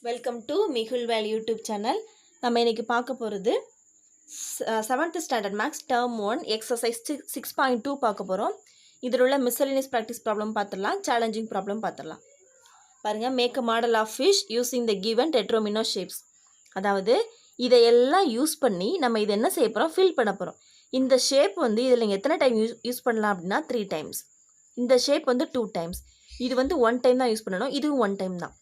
Welcome to Mikul Vel YouTube channel. நம்ம இன்னைக்கு பார்க்க போகிறது 7th standard maths term 1 exercise 6.2 பார்க்க போகிறோம். இதில் உள்ள மிஸ்செலினியஸ் ப்ராக்டிஸ் ப்ராப்ளம் பார்த்துடலாம், சேலஞ்சிங் ப்ராப்ளம் பார்த்துடலாம். பாருங்கள், make a model of fish using the given tetromino shapes. அதாவது இதையெல்லாம் யூஸ் பண்ணி நம்ம இது என்ன செய்ய போகிறோம், ஃபில் பண்ண போகிறோம். இந்த ஷேப் வந்து இதில் நீங்கள் எத்தனை டைம் யூஸ் பண்ணலாம் அப்படின்னா 3 டைம்ஸ். இந்த ஷேப் வந்து 2 டைம்ஸ். இது வந்து 1 டைம் தான் யூஸ் பண்ணணும், இதுவும் 1 டைம் தான்.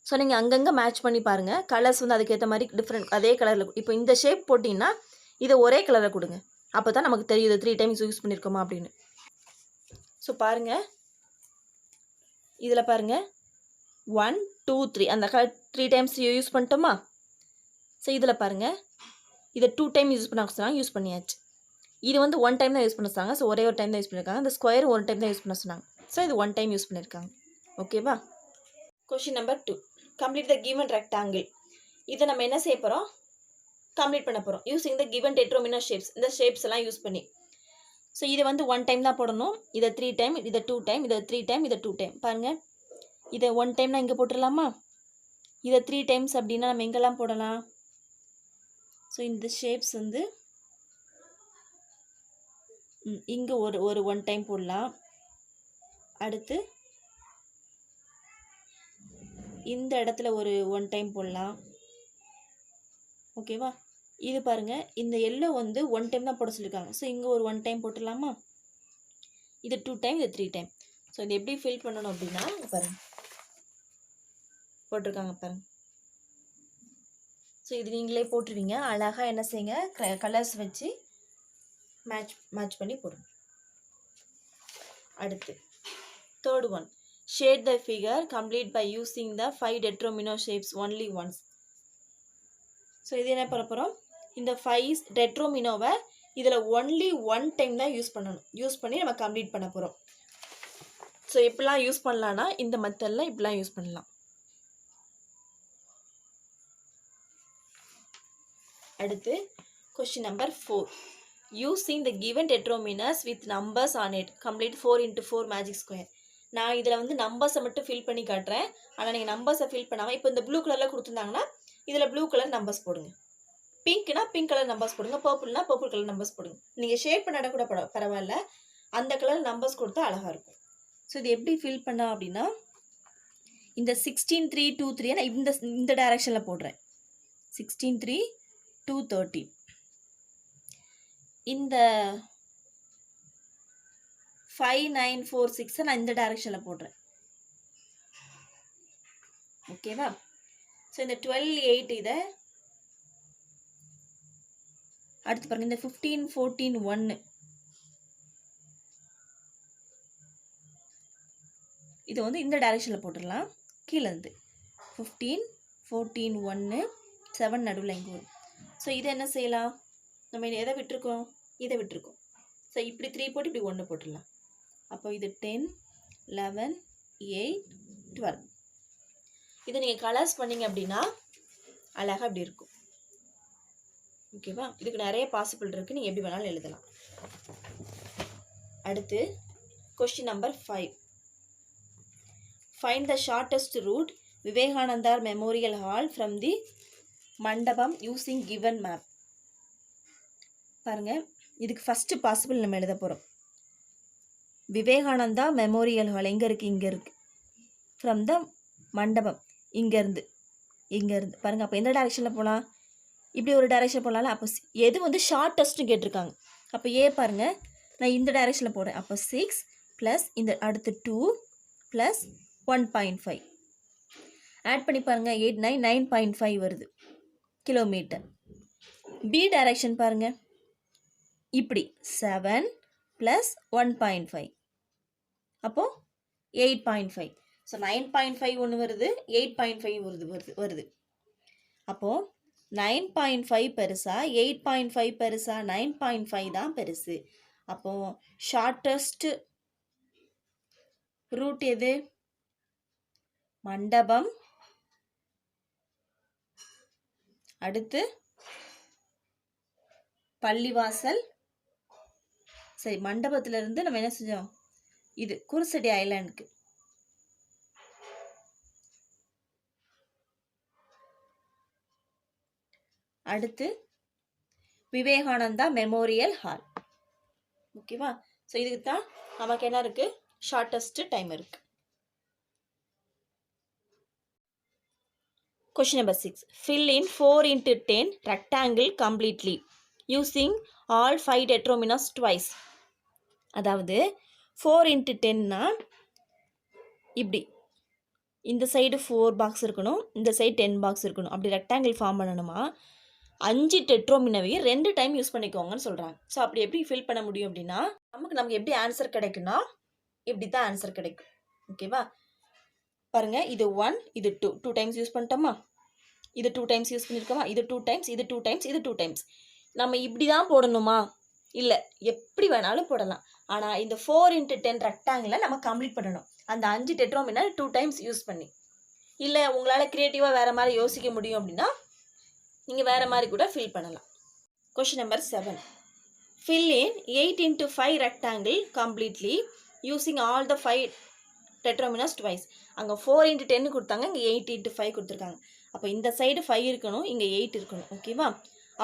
ஸோ நீங்கள் அங்கங்கே மேட்ச் பண்ணி பாருங்கள். கலர்ஸ் வந்து அதுக்கேற்ற மாதிரி டிஃப்ரெண்ட் அதே கலரில். இப்போ இந்த ஷேப் போட்டிங்கன்னா இதை ஒரே கலரில் கொடுங்க. அப்போ தான் நமக்கு தெரியுது 3 டைம்ஸ் யூஸ் பண்ணியிருக்கோமா அப்படின்னு. ஸோ பாருங்கள், இதில் பாருங்கள் 1 2 3 அந்த கலர் 3 டைம்ஸ் யூஸ் பண்ணிட்டோமா. ஸோ இதில் பாருங்கள், இதை 2 டைம் யூஸ் பண்ண சொன்னாங்க, யூஸ் பண்ணியாச்சு. இது வந்து 1 டைம் தான் யூஸ் பண்ண சொன்னாங்க, ஸோ ஒரே ஒரு டைம் தான் யூஸ் பண்ணியிருக்காங்க. இந்த ஸ்கொயர் 1 டைம் தான் யூஸ் பண்ண சொன்னாங்க, ஸோ இது 1 டைம் யூஸ் பண்ணியிருக்காங்க. ஓகேவா. Question number 2, complete the given rectangle. இதை நம்ம என்ன செய்ய போகிறோம், கம்ப்ளீட் பண்ண போகிறோம் using the given tetromino shapes. இந்த ஷேப்ஸ் எல்லாம் யூஸ் பண்ணி. ஸோ இதை வந்து 1 டைம் தான் போடணும். இதை 3 டைம், இதை 2 டைம், இதை 3 டைம், இதை 2 டைம். பாருங்கள், இதை 1 டைம்னா இங்கே போட்டுடலாமா. இதை 3 டைம்ஸ் அப்படின்னா நம்ம எங்கெல்லாம் போடலாம். ஸோ இந்த ஷேப்ஸ் வந்து இங்கே ஒரு 1 டைம் போடலாம். அடுத்து இந்த இடத்துல ஒரு 1 டைம் போடலாம். ஓகேவா. இது பாருங்கள், இந்த எல்லோ வந்து 1 டைம் தான் போட சொல்லியிருக்காங்க, ஸோ இங்கே ஒரு 1 டைம் போட்டுடலாமா. இது 2 டைம், இது 3 டைம். ஸோ இது எப்படி ஃபில் பண்ணணும் அப்படின்னா பாருங்கள், போட்டிருக்காங்க பாருங்கள். ஸோ இது நீங்களே போட்டுருவீங்க. அழகாக என்ன செய்யுங்க, கலர்ஸ் வச்சு மேட்ச் பண்ணி போடுங்க. அடுத்து third one, shade the figure complete by using the 5 determino shapes only once. So இது என்ன பண்ண போகிறோம், இந்த 5 டெட்ரோமினோவை இதில் ஒன்லி 1 டைம் தான் யூஸ் பண்ணணும். யூஸ் பண்ணி நம்ம கம்ப்ளீட் பண்ண போகிறோம். ஸோ எப்படிலாம் யூஸ் பண்ணலான்னா இந்த மெத்தடில் இப்படிலாம் யூஸ் பண்ணலாம். அடுத்து question number 4, using the given tetrominoes with numbers on it complete 4 into 4 magic square. நான் இதில் வந்து நம்பர்ஸை மட்டும் ஃபில் பண்ணி காட்டுறேன். ஆனால் நீங்கள் நம்பர்ஸை ஃபில் பண்ணாமல், இப்போ இந்த ப்ளூ கலரில் கொடுத்துருந்தாங்கன்னா இதில் ப்ளூ கலர் நம்பர்ஸ் போடுங்க. பிங்க்னா பிங்க் கலர் நம்பர்ஸ் போடுங்க. பர்பிள்னா பர்பிள் கலர் நம்பர்ஸ் போடுங்க. நீங்கள் ஷேப் பண்ண கூட பரவாயில்ல, அந்த கலர் நம்பர்ஸ் கொடுத்தா அழகாக இருக்கும். ஸோ இது எப்படி ஃபில் பண்ணா அப்படின்னா, இந்த 16 3 2 3 நான் இந்த டைரக்ஷனில் போடுறேன். 16 3 2 13. இந்த 5 9 4 6 நான் இந்த டைரக்ஷனில் போடுறேன். ஓகேவா. ஸோ இந்த 12 8 இதை அடுத்து பாருங்கள், இந்த 15 14 1 இது வந்து இந்த டைரக்ஷனில் போட்டுடலாம். கீழே இருந்து 15 14 1 7 நடுவில் இங்கே வரும். ஸோ இதை என்ன செய்யலாம், நம்ம எதை விட்டுருக்கோம், இதை விட்டுருக்கோம். ஸோ இப்படி 3 போட்டு இப்படி 1 போட்டுடலாம். அப்போ இது 10 11 8 12. இதை நீங்கள் கலர்ஸ் பண்ணிங்க அப்படின்னா அழகாக அப்படி இருக்கும். ஓகேவா. இதுக்கு நிறைய பாசிபிள் இருக்குது, நீங்கள் எப்படி வேணாலும் எழுதலாம். அடுத்து question number 5, find the shortest root Vivekananda memorial hall from the மண்டபம் யூஸிங் கிவன் மேப். பாருங்கள், இதுக்கு ஃபஸ்ட்டு பாசிபிள் நம்ம எழுத போகிறோம். விவேகானந்தா மெமோரியல் ஹால் எங்கே இருக்குது, இங்கே இருக்குது. ஃப்ரம் த மண்டபம் இங்கேருந்து பாருங்கள். அப்போ எந்த டைரெக்ஷனில் போகலாம், இப்படி ஒரு டைரெக்ஷன் போகலாம்ல. அப்போ எது வந்து ஷார்ட்டஸ்ட்னு கேட்டிருக்காங்க. அப்போ ஏ பாருங்கள், நான் இந்த டைரெக்ஷனில் போடுறேன். அப்போ 6 ப்ளஸ் இந்த அடுத்து 2 ப்ளஸ் 1.5 ஆட் பண்ணி பாருங்கள். 8 9 9.5 வருது கிலோமீட்டர். பி டைரெக்ஷன் பாருங்கள், இப்படி 7 ப்ளஸ் 1.5 அப்போது 8.5. ஸோ 9.5 ஒன்று வருது, 8.5 வருது. அப்போது 9.5 பெருசா 8.5 பெருசா, 9.5 தான் பெருசு. அப்போது ஷார்ட்டஸ்ட் ரூட் எது, மண்டபம். அடுத்து பள்ளிவாசல். சரி, மண்டபத்திலிருந்து நம்ம என்ன செஞ்சோம், இது குருசடி ஐலாண்டுக்கு. அடுத்து விவேகானந்தா மெமோரியல் ஹால். ஓகேவா? ஸோ இதுக்கு தான் நமக்கு என்ன இருக்குது, ஷார்ட்டஸ்ட் டைம் இருக்குது. Question number 6. Fill in 4 into 10 rectangle completely using all 5 determinants twice. அதாவது 4 into 10னா இப்படி இந்த சைடு 4 பாக்ஸ் இருக்கணும், இந்த சைடு 10 பாக்ஸ் இருக்கணும். அப்படி ரெக்டாங்கிள் ஃபார்ம் பண்ணணுமா 5 டெட்ரோமினாவையும் 2 டைம் யூஸ் பண்ணிக்கோங்கன்னு சொல்கிறாங்க. ஸோ அப்படி எப்படி ஃபில் பண்ண முடியும் அப்படின்னா நமக்கு எப்படி ஆன்சர் கிடைக்குன்னா இப்படி தான் ஆன்சர் கிடைக்கும். ஓகேவா? பாருங்கள், இது 1, இது 2, 2 டைம்ஸ் யூஸ் பண்ணிட்டோமா, இது 2 டைம்ஸ் யூஸ் பண்ணியிருக்கோமா, இது 2 டைம்ஸ், இது 2 டைம்ஸ், இது 2 டைம்ஸ். நம்ம இப்படி தான் போடணுமா? இல்லை, எப்படி வேணாலும் போடலாம். ஆனால் இந்த 4 into 10 ரெக்டாங்கிளை நம்ம கம்ப்ளீட் பண்ணணும் அந்த 5 டெட்ரோமினா 2 டைம்ஸ் யூஸ் பண்ணி. இல்லை உங்களால் க்ரியேட்டிவாக வேறு மாதிரி யோசிக்க முடியும் அப்படின்னா நீங்கள் வேறு மாதிரி கூட ஃபில் பண்ணலாம். Question number 7. Fill in 8 into 5 rectangle completely using all the 5 determinants twice. அங்கே 4 into 10 கொடுத்தாங்க, இங்கே 8 into 5 கொடுத்துருக்காங்க. அப்போ இந்த சைடு 5 இருக்கணும், இங்கே 8 இருக்கணும். ஓகேவா?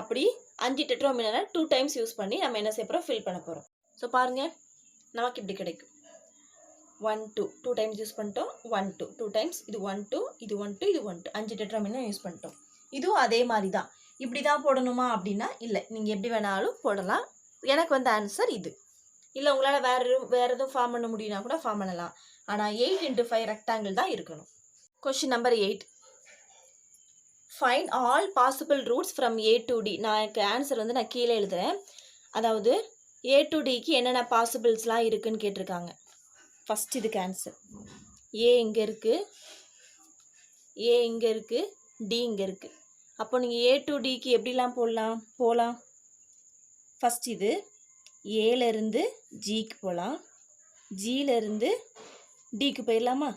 அப்படி 5 டெட்ரோமினா 2 டைம்ஸ் யூஸ் பண்ணி நம்ம என்ன செய்ய போகிறோம், ஃபில் பண்ண போகிறோம். ஸோ பாருங்கள், நமக்கு இப்படி கிடைக்கும் 1 2 2 டைம்ஸ் யூஸ் பண்ணிட்டோம், 1 2 2 டைம்ஸ், இது 1 2, இது 1 2, இது 1 2, 5 டெட்ரோமினா யூஸ் பண்ணிட்டோம். இதுவும் அதே மாதிரி தான். இப்படி தான் போடணுமா அப்படின்னா இல்லை, நீங்கள் எப்படி வேணாலும் போடலாம். எனக்கு ஆன்சர் இது. இல்லை உங்களால் வேறு எதுவும் ஃபார்ம் பண்ண முடியும்னா கூட ஃபார்ம் பண்ணலாம். ஆனால் 8 into 5 ரெக்டாங்கிள் தான் இருக்கணும். Question number 8. Find all possible roots from A to D. நான் ஆன்சர் நான் கீழே எழுதுகிறேன். அதாவது A to Dக்கு என்னென்ன பாசிபிள்ஸ்லாம் இருக்குதுன்னு கேட்டிருக்காங்க. ஃபஸ்ட் இதுக்கு ஆன்சர் ஏ இங்கே இருக்குது, ஏ இங்கே இருக்குது, டி இங்கே இருக்குது. அப்போ நீங்கள் A to Dக்கு எப்படிலாம் போகலாம். ஃபஸ்ட் இது ஏலேருந்து ஜிக்கு போகலாம், ஜியிலேருந்து டிக்கு போயிடலாமா.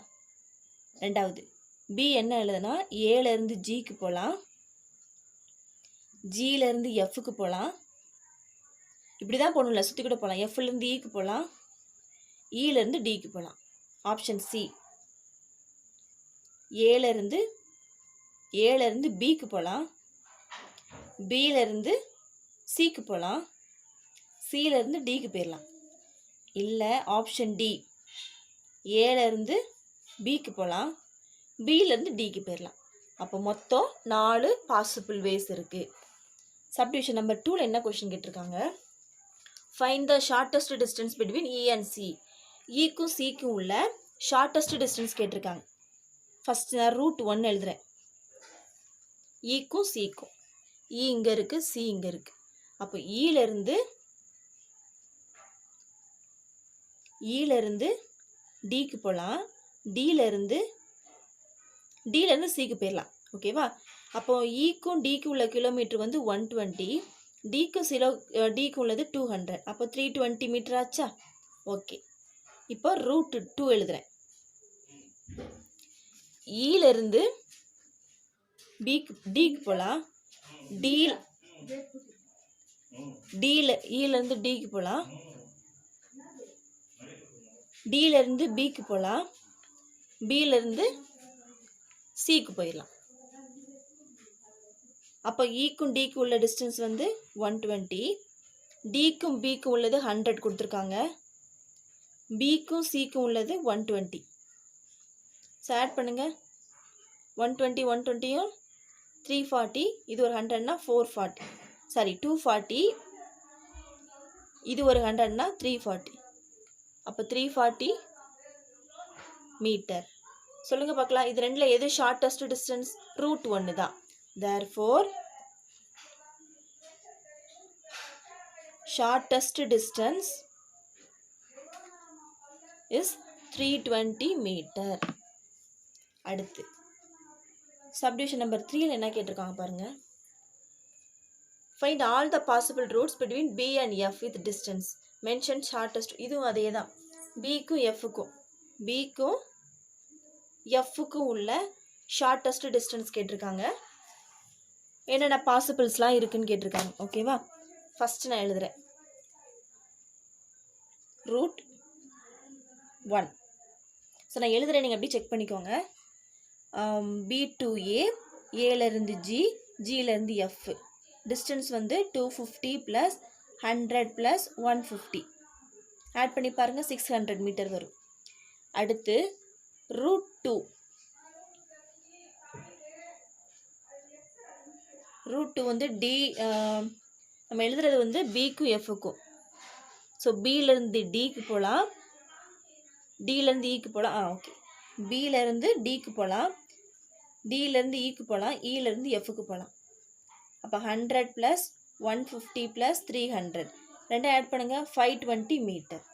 ரெண்டாவது பி என்ன எழுதுனா ஏலேருந்து ஜிக்கு போகலாம், ஜியிலேருந்து எஃப்க்கு போகலாம். இப்படி தான் போகணும்ல, சுற்றி கூட போகலாம். எஃப்லேருந்து ஈக்கு போகலாம், ஈலேருந்து டிக்கு போகலாம். Option C. ஏலேருந்து பிக்கு போகலாம், பியிலேருந்து சிக்கு போகலாம், சியிலேருந்து டிக்கு போயிடலாம். இல்லை ஆப்ஷன் டி, ஏலேருந்து பிக்கு போகலாம், பியிலேருந்து டிக்கு போயிடலாம். அப்போ மொத்தம் 4 பாசிபிள் வேஸ் இருக்குது. சப்டிவிஷன் நம்பர் 2ல் என்ன கொஷின் கேட்டிருக்காங்க, find the shortest distance between E and C. ஈக்கும் சிக்கும் உள்ள ஷார்ட்டஸ்ட் டிஸ்டன்ஸ் கேட்டிருக்காங்க. ஃபஸ்ட் நான் ரூட் 1 எழுதுகிறேன். ஈக்கும் சிக்கும், இ இங்கே இருக்குது, சி இங்கே இருக்குது. அப்போ ஈலேருந்து டிக்கு போகலாம், டியிலேருந்து சிக்கு போயிடலாம். ஓகேவா? அப்போ ஈக்கும் டிக்கு உள்ள கிலோமீட்டர் 120, டிக்கு உள்ளது 200. அப்போ 320 மீட்டர் ஆச்சா? ஓகே. இப்போ ரூட் 2 எழுதுகிறேன். ஈலேருந்து டிக்கு போகலாம், ஈலேருந்து டிக்கு போகலாம், டியிலேருந்து பிக்கு போகலாம், பியிலேருந்து சிக்கு போயிடலாம். அப்போ ஈக்கும் டிக்கு உள்ள டிஸ்டன்ஸ் 120, டிக்கும் பிக்கும் உள்ளது 100 கொடுத்துருக்காங்க, பிக்கும் சிக்கும் உள்ளது 120. ஸோ ஆட் பண்ணுங்கள். 120 120யும் 340, இது ஒரு 100னா 440, சாரி 240, இது ஒரு 100னா 340. அப்போ 340 மீட்டர். சொல்லுங்கள் பார்க்கலாம், இது ரெண்டில் எது ஷார்ட்டஸ்ட் டிஸ்டன்ஸ்? ரூட் 1 தான். Therefore, shortest distance is 320 meter. அடுத்து subdivision number 3ல் என்ன கேட்டிருக்காங்க பாருங்க. Find all the possible routes between B and F with distance. Mention shortest. இதுவும் அதே தான். Bக்கும் Fக்கும் உள்ள ஷார்ட்டஸ்ட் டிஸ்டன்ஸ் கேட்டிருக்காங்க. என்னென்ன பாசிபிள்ஸ்லாம் இருக்குன்னு கேட்டிருக்காங்க. ஓகேவா? ஃபஸ்ட்டு நான் எழுதுகிறேன். ரூட் 1. ஸோ நான் எழுதுகிறேன், நீங்கள் அப்படியே செக் பண்ணிக்கோங்க. B to A, ஏலேருந்து ஜி, ஜியிலேருந்து எஃப். டிஸ்டன்ஸ் வந்து 250 + 100 + 150 ஆட் பண்ணி பாருங்கள் 600 மீட்டர் வரும். அடுத்து √2 வந்து டி நம்ம எழுதுறது வந்து பிக்கும் எஃப்க்கும். ஸோ பியிலேருந்து டிக்கு போகலாம், டியிலேருந்து ஈக்கு போகலாம். ஓகே, பியிலேருந்து டிக்கு போகலாம், டியிலேருந்து ஈக்கு போகலாம், இலேருந்து எஃப்க்கு போகலாம். அப்போ 100 + 150 + 300 ரெண்டும் ஆட் பண்ணுங்கள் 520 மீட்டர்.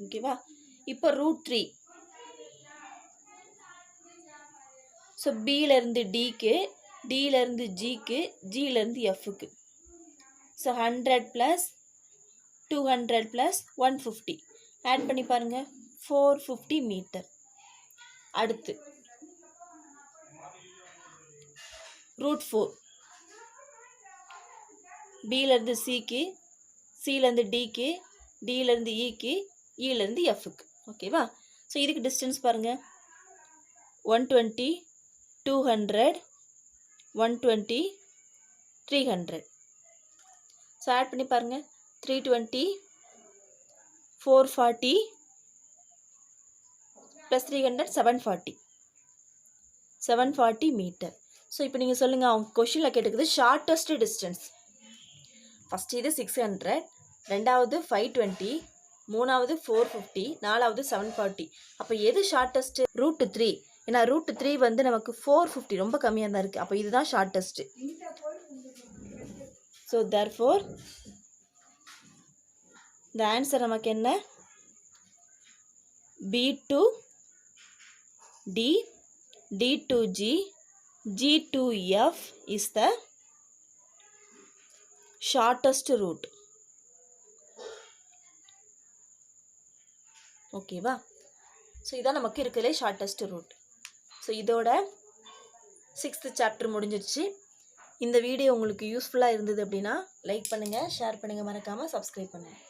ஓகேவா? இப்போ √3 ஸோ பியிலேருந்து டிக்கு, டியிலேருந்து ஜிக்கு, ஜியிலேருந்து எஃப்க்கு. ஸோ 100 + 200 + 150 ஆட் பண்ணி பாருங்கள் 450 மீட்டர். அடுத்து √4 பியிலேருந்து சிக்கு, சியிலேருந்து டிக்கு, டியிலேருந்து ஈக்கு, இலேருந்து எஃப்க்கு. ஓகேவா? ஸோ இதுக்கு டிஸ்டன்ஸ் பாருங்கள் 120, 200, 120, 300. ஸோ ஆட் பண்ணி பாருங்கள் 320, 440 + 300 740 மீட்டர். ஸோ இப்போ நீங்கள் சொல்லுங்கள், அவங்க கொஷினில் கேட்டுக்குது ஷார்ட்டஸ்ட் டிஸ்டன்ஸ். ஃபஸ்ட்டு இது 600, ரெண்டாவது 520, மூணாவது 450, நாலாவது 740. அப்போ எது ஷார்ட்டஸ்ட்டு? √3. ஏன்னா √3 வந்து நமக்கு 450 ரொம்ப கம்மியாக தான் இருக்குது. அப்போ இதுதான் ஷார்ட்டஸ்ட்டு. ஸோ தேர்ஃபோர் இந்த ஆன்சர் நமக்கு என்ன? B2D, D2G, G2F is the shortest route. ஓகேவா? ஸோ இதான் நமக்கு இருக்கிறதுலே ஷார்ட்டஸ்ட் ரூட். ஸோ இதோட 6th சாப்டர் முடிஞ்சிருச்சு. இந்த வீடியோ உங்களுக்கு யூஸ்ஃபுல்லாக இருந்தது அப்படின்னா லைக் பண்ணுங்கள், ஷேர் பண்ணுங்கள், மறக்காமல் சப்ஸ்கிரைப் பண்ணுங்கள்.